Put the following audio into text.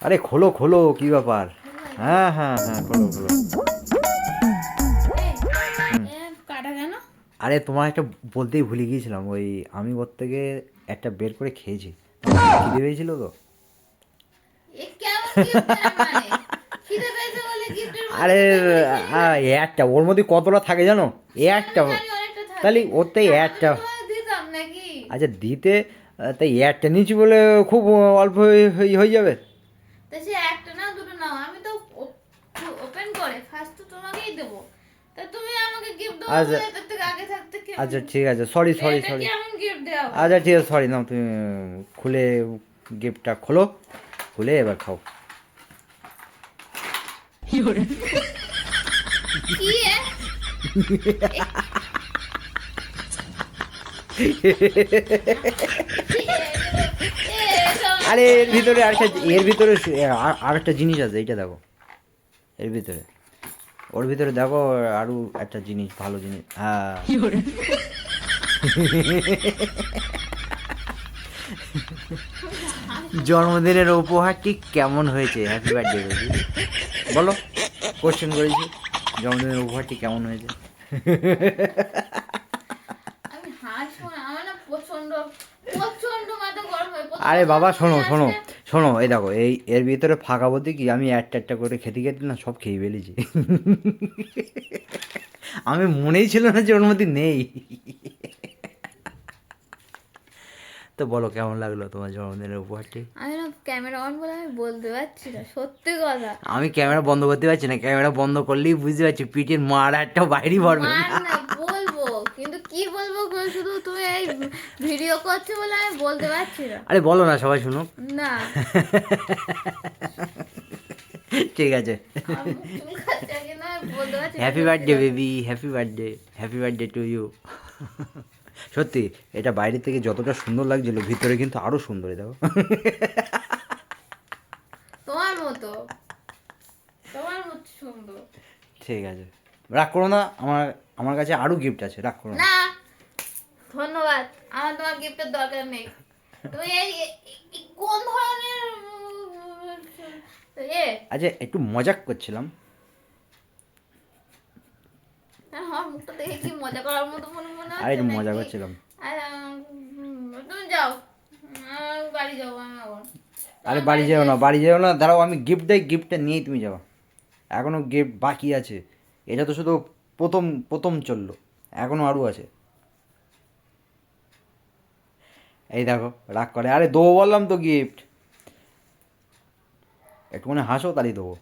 আরে খোলো খোলো, কি ব্যাপার? হ্যাঁ হ্যাঁ হ্যাঁ, খোলো খোলো। কাটা কেন? আরে তোমার একটা বলতেই ভুলে গিয়েছিলাম, ওই আমি ওর থেকে একটা বের করে খেয়েছি, খিদে পেয়েছিল তো। এ কেমন গিফটের মানে? খিদে পেয়েছে বলে গিফটের মধ্যে আরে তুই বের করে খেয়ে নিবি? এ একটা ওর মধ্যে কতটা থাকে জানো? এ সে আমি একটা, জানি অনেকটা তাহলে থাকে। ওতে তা আমি একটা। তোমায় দিতাম নাকি? আচ্ছা দিতে, তাই একটা নিচু বলে খুব অল্প হয়ে যাবে। তা সে একটা নাও দুটো নাও, আমি তো ওপেন করে ফার্স্ট তো তোমাকেই দেবো। তা তুমি আমাকে গিফট দেবো আচ্ছা বলে তার থেকে আগে থাকতে কেমন? আচ্ছা ঠিক আছে, সরি সরি এটা সরি। কেমন গিফট দেওয়া বলো? আচ্ছা ঠিক আছে, সরি নাও তুমি। খুলে গিফটটা খোলো, খুলে এবার খাও। কি এ? কি এগুলো? এটা আরে এর আমি ভিতরে আরেকটা, খাবো এর নাকি? ভিতরে আরেকটা জিনিস আছে, এইটা দেখো। এর ভিতরে, ওর ভিতরে দেখো, আরো একটা জিনিস, ভালো জিনিস, হ্যাঁ। জন্মদিনের উপহারটি কেমন হয়েছে? হ্যাপি বার্থডে বেবি, বলো। কোশ্চেন করেছি, জন্মদিনের উপহারটি কেমন হয়েছে? আমি হাসবো না, আমার না প্রচন্ড প্রচন্ড মাথা গরম হয় আরে প্রথমত বাবা তুমি শোনো শোনো, আজকে। শোনো এই দেখো, এই এর ভিতরে ফাঁকা বলতে কি, আমি একটা একটা করে খেতে খেতে না সব খেয়ে ফেলেছি। আমি মনেই ছিল না যে ওর মধ্যে নেই। তো বলো কেমন লাগলো তোমার জন্মদিনের উপহারটি? আমি না ক্যামেরা অন বলে আমি বলতে পারছি না সত্যি কথা। আমি ক্যামেরা বন্ধ করতে পারছি না, ক্যামেরা বন্ধ করলেই বুঝতে পারছি পিঠের মার একটা বাইরেই পড়বে মার না। না বলবো, কিন্তু কি বলবো গো, শুধু তুমি এই ভিডিও করছো বলে আমি বলতে পারছি না। আরে বলো না, সবাই শুনুক। না, ঠিক আছে। আমি মুখ চুলকাচ্ছে আগে না, আমি বলতে পারছি না হ্যাপি সত্যি বার্থডে কথা। Baby, happy birthday, happy birthday to you. সত্যি, এটা বাইরে থেকে যতটা সুন্দর লাগছিল, ভিতরে কিন্তু আরো সুন্দর, এই দেখো। তোমার মতো, তোমার মতো সুন্দর। ঠিক আছে, রাগ করো না, আমার আমার কাছে আরো গিফট আছে, রাগ করো না। না, ধন্যবাদ, আমার তোমার গিফটের দরকার নেই। তুমি এই কোন ধরনের এ? আচ্ছা একটু মজাক করছিলাম। আমার মুখটা দেখে কি মজা করার মতো মনে মনে আর হচ্ছে একটু মজা নাকি? করছিলাম। আর, তুমি যাও, বাড়ি যাও, আমি আবার আরে তোমার বাড়ি বাড়িতে যেও না, বাড়ি যেও না, দাঁড়াও, আমি গিফট দেই, গিফটটা নিয়েই তুমি যাও। এখনো গিফট বাকি আছে, এটা তো শুধু প্রথম প্রথম চললো, এখনো আরও আছে। এই দেখো, রাগ করে, আরে দেবো বললাম তো গিফট, একটুখানি হাসো তাহলেই দেবো।